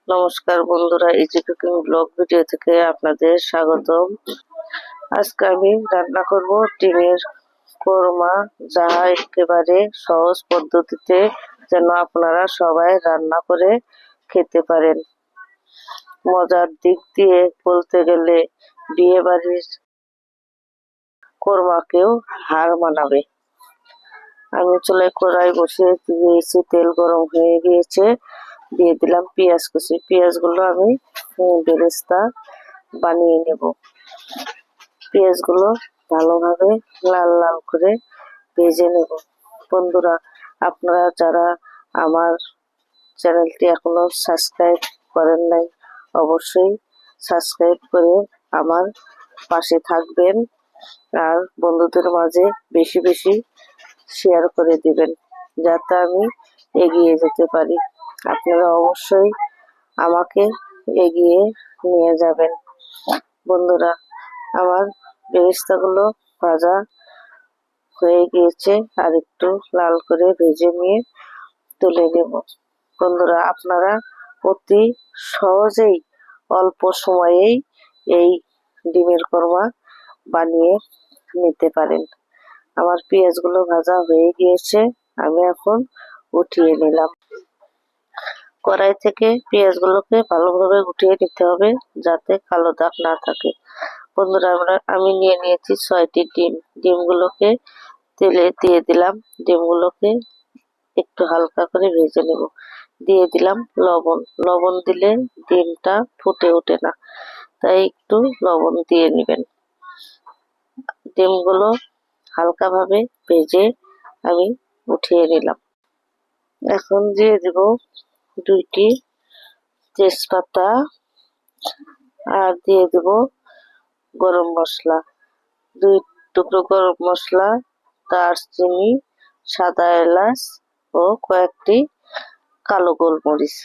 নমস্কার বন্ধুরা, easy cooking blog video থেকে আপনাদের স্বাগতম। আজকে আমি রান্না করব ডিমের কোরমা, যা একেবারে সহজ পদ্ধতিতে যেন আপনারা সবাই রান্না করে খেতে পারেন। মজার দিক দিয়ে বলতে গেলে বিয়ে বাড়ির কোরমাকেও হার মানাবে। আমি চুলায় কড়াই বসিয়ে দিয়েছি, তেল গরম হয়ে গিয়েছে, দিয়ে দিলাম পেঁয়াজ কুচি। পেঁয়াজগুলো আমি বেরেস্তা বানিয়ে নেব। পেঁয়াজগুলো ভালোভাবে লাল লাল করে ভেজে নেব। বন্ধুরা, আপনারা যারা আমার চ্যানেলটি এখনো সাবস্ক্রাইব করেন নাই, অবশ্যই সাবস্ক্রাইব করে আমার পাশে থাকবেন আর বন্ধুদের মাঝে বেশি বেশি শেয়ার করে দিবেন, যাতে আমি এগিয়ে যেতে পারি। আপনারা অবশ্যই আমাকে এগিয়ে নিয়ে যাবেন। বন্ধুরা, আমার বেরেস্তাগুলো ভাজা হয়ে গিয়েছে, আর একটু লাল করে ভেজে নিয়ে তুলে নেব। বন্ধুরা, আপনারা অতি সহজেই অল্প সময়েই এই ডিমের কোরমা বানিয়ে নিতে পারেন। আমার পেঁয়াজগুলো ভাজা হয়ে গিয়েছে, আমি এখন উঠিয়ে নিলাম। কড়াই থেকে পেঁয়াজগুলোকে ভালোভাবে উঠিয়ে নিতে হবে, যাতে কালো দাগ না থাকে। বন্ধুরা, আমি নিয়ে নিয়েছি 6টি ডিম। ডিমগুলোকে তেলে দিয়ে দিলাম। ডিমগুলোকে একটু হালকা করে ভেজে নেব। দিয়ে দিলাম লবণ। লবণ দিলে ডিমটা ফুটে ওঠে না, তাই একটু লবণ দিয়ে নেবেন। ডিমগুলো হালকাভাবে ভেজে আমি উঠিয়ে নিলাম। এখন দিয়ে দেব 2টি তেজপাতা, আর দিয়ে দেব গরম মশলা, 2 টুকরো গরম মশলা, দারচিনি, সাদা এলাচ ও কয়েকটি কালো গোলমরিচ।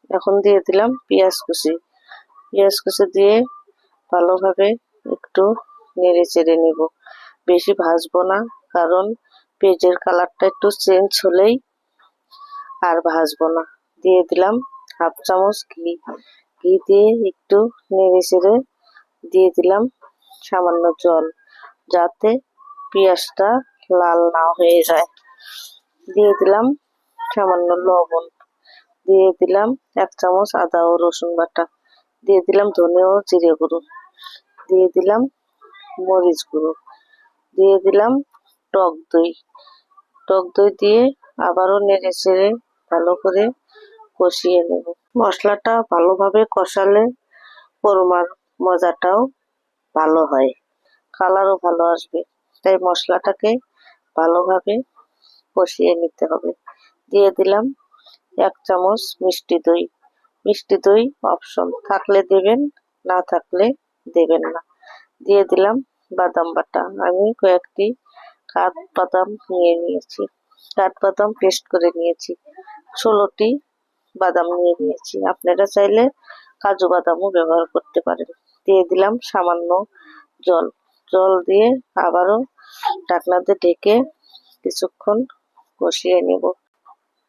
এখন দিয়ে দিলাম পেঁয়াজ কুচি। পেঁয়াজ কুচি দিয়ে ভালোভাবে একটু নেড়ে চেড়ে নেব। বেশি ভাজবো না, কারণ পেঁয়াজের কালারটা একটু চেঞ্জ হলেই আর ভাজবো না। দিয়ে দিলাম হাফ চামচ ঘি। ঘি দিয়ে একটু নেড়ে চেড়ে দিয়ে দিলাম সামান্য জল, যাতে পেঁয়াজটা লাল না হয়ে যায়। দিয়ে দিলাম সামান্য লবণ। দিয়ে দিলাম 1 চামচ আদা ও রসুন বাটা। দিয়ে দিলাম ধনে ও জিরে গুঁড়ো। দিয়ে দিলাম মরিচ গুঁড়ো। দিয়ে দিলাম টক দই। টক দই দিয়ে আবারও নেড়ে চেড়ে ভালো করে কষিয়ে নেব। মশলাটা ভালোভাবে কষালে কোরমার মজাটাও ভালো হয়, কালারও ভালো আসবে। তাই মশলাটাকে ভালোভাবে কষিয়ে নিতে হবে। দিয়ে দিলাম 1 চামচ মিষ্টি দই। মিষ্টি দই অপশন, থাকলে দেবেন, না থাকলে দেবেন না। দিয়ে দিলাম বাদাম বাটা। আমি কয়েকটি কাঠবাদাম নিয়ে নিয়েছি, কাঠবাদাম পেস্ট করে নিয়েছি। 16টি বাদাম নিয়ে নিয়েছি। আপনারা চাইলে কাজু বাদামও ব্যবহার করতে পারেন। দিয়ে দিলাম সামান্য জল। জল দিয়ে আবারও ঢাকনা দিয়ে ঢেকে কিছুক্ষণ কষিয়ে নেব।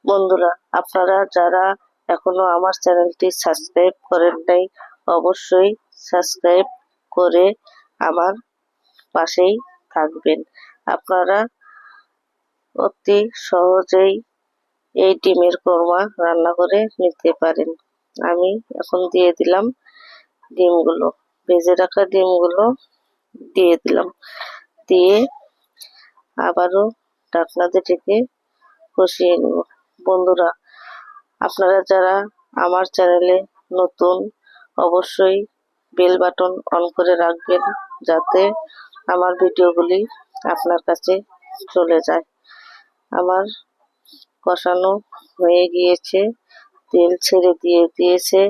বন্ধুরা, আপনারা যারা এখনো আমার চ্যানেলটি সাবস্ক্রাইব করেন নাই, অবশ্যই সাবস্ক্রাইব করে আমার পাশেই থাকবেন। আপনারা অতি সহজেই এই ডিমের কোরমা রান্না করে নিতে পারেন। আমি এখন দিয়ে দিলাম ডিমগুলো, ভেজে রাখা ডিমগুলো দিয়ে দিলাম। দিয়ে আবারও ঢাকনা দিয়ে ঢেকে কষিয়ে নেব। বন্ধুরা, আপনারা যারা আমার চ্যানেলে নতুন, অবশ্যই বেল বাটন অন করে রাখবেন, যাতে আমার ভিডিওগুলি আপনার কাছে চলে যায়। আমার কষানো হয়ে গিয়েছে, তেল ছেড়ে দিয়েছে।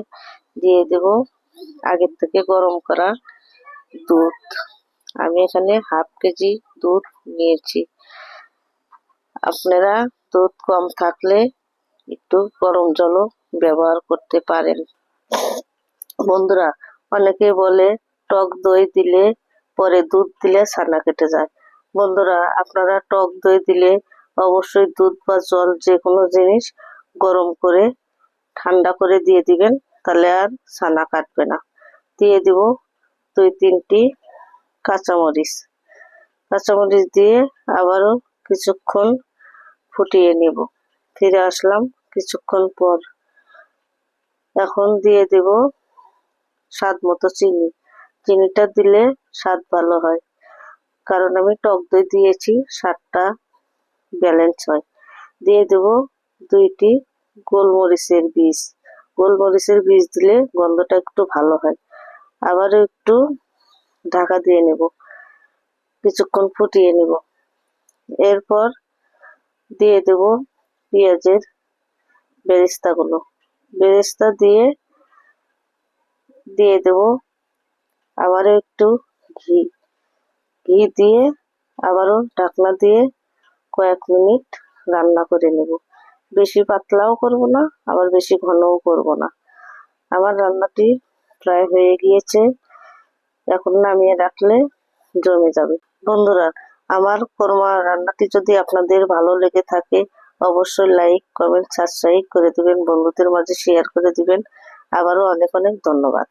দিয়ে দেব আগের থেকে গরম করা দুধ। আমি এখানে হাফ কেজি দুধ নিয়েছি। আপনারা দুধ কম থাকলে একটু গরম জলও ব্যবহার করতে পারেন। বন্ধুরা, অনেকে বলে টক দই দিলে পরে দুধ দিলে ছানা কেটে যায়। বন্ধুরা, আপনারা টক দই দিলে অবশ্যই দুধ বা জল যে কোনো জিনিস গরম করে ঠান্ডা করে দিয়ে দিবেন, তাহলে আর ছানা কাটবে না। দিয়ে দিব 2-3টি কাঁচামরিচ। কাঁচামরিচ দিয়ে আবারও কিছুক্ষণ ফুটিয়ে নেব। ফিরে আসলাম কিছুক্ষণ পর। এখন দিয়ে দেব স্বাদ মতো চিনি। চিনিটা দিলে স্বাদ ভালো হয়, কারণ আমি টক দই দিয়েছি, স্বাদটা ব্যালেন্স হয়। দিয়ে দেব 2টি গোলমরিচের বীজ। গোলমরিচের বীজ দিলে গন্ধটা একটু ভালো হয়। আবারও একটু ঢাকা দিয়ে নেব, কিছুক্ষণ ফুটিয়ে নেব। এরপর দিয়ে দেব পেঁয়াজের বেরেস্তাগুলো। বেরেস্তা দিয়ে দেব আবারও একটু ঘি। ঘি দিয়ে আবারও ঢাকনা দিয়ে কয়েক মিনিট রান্না করে নেব। বেশি পাতলাও করব না, আবার বেশি ঘনও করব না। আমার রান্নাটি প্রায় হয়ে গিয়েছে, এখন নামিয়ে রাখলে জমে যাবে। বন্ধুরা, আমার কোরমা রান্নাটি যদি আপনাদের ভালো লেগে থাকে অবশ্যই লাইক, কমেন্ট, সাবস্ক্রাইব করে দিবেন, বন্ধুদের মাঝে শেয়ার করে দিবেন। আবারও অনেক অনেক ধন্যবাদ।